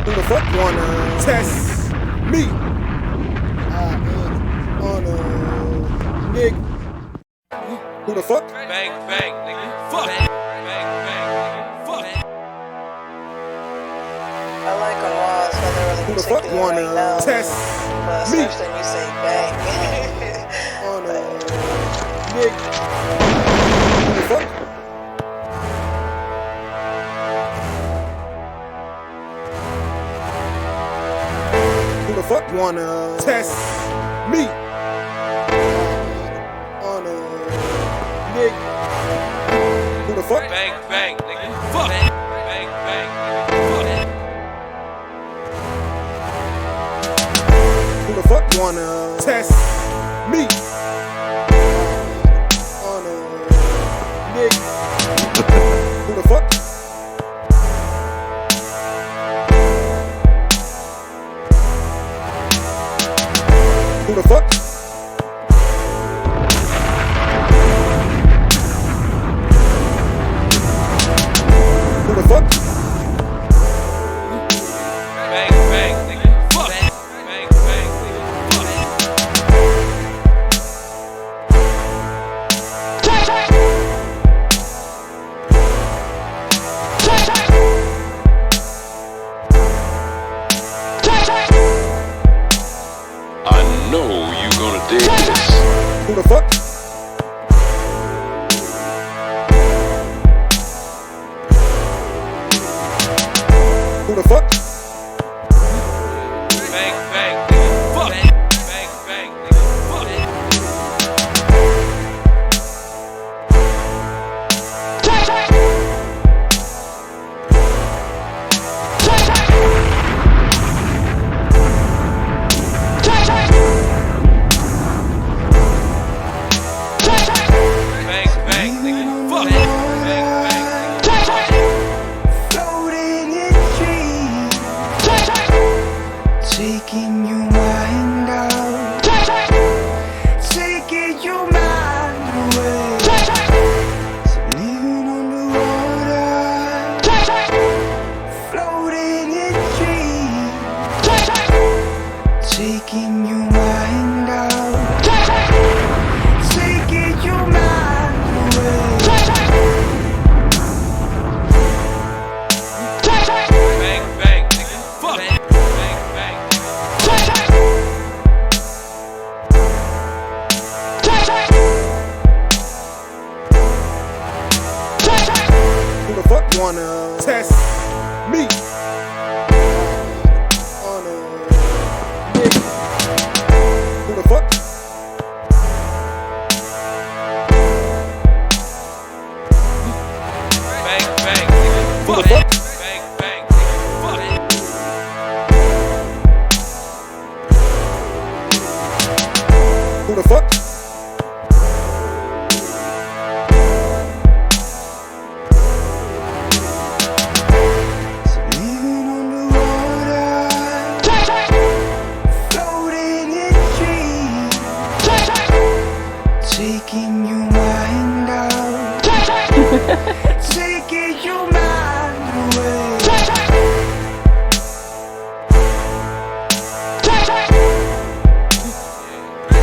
Who the fuck wanna test me? I ain't on a nigga. Who the fuck? Bang, bang, nigga. Fuck. Bang, bang, nigga. Fuck. I like them all, so they're really Who the fuck particular right now. wanna test But me? especially when you say bang. On a nigga. Who the fuck? Who the fuck wanna test me? On a nigga. Who the fuck? Bang, bang, nigga. Fuck. Bang, bang, nigga. Fuck. Who the fuck wanna test me? On a nigga. Who the fuck? Who the fuck? Who the fuck? Bang, bang, nigga. Fuck. Bang, bang, nigga. Fuck. I know you gonna dig this. Who the fuck? Who the fuck? Bang, bang, nigga. Fuck. Bang, bang, nigga. Fuck. Bang, bang, nigga. Fuck. Bang, bang, nigga. Floating in dreams, taking your mind out, taking your mind away. So living on the water, floating in dreams, taking your mind out, taking your mind away. Bang, bang, nigga. Fuck. Bang, bang, nigga. Who the fuck wanna test me? On a nigga. Who the fuck? Bang, bang, nigga. Who the Fuck. fuck? Bang, bang, nigga. Fuck. Who the fuck? So living on the water, floating in dreams, taking your mind out, taking your mind away.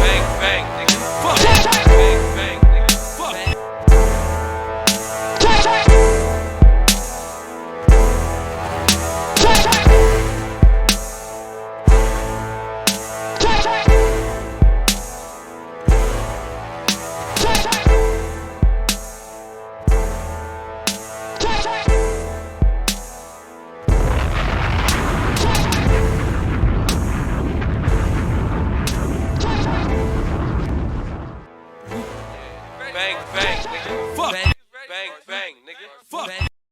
Bang, bang, nigga. Fuck. Bang, bang, nigga. Fuck. Bang, bang, nigga. Fuck.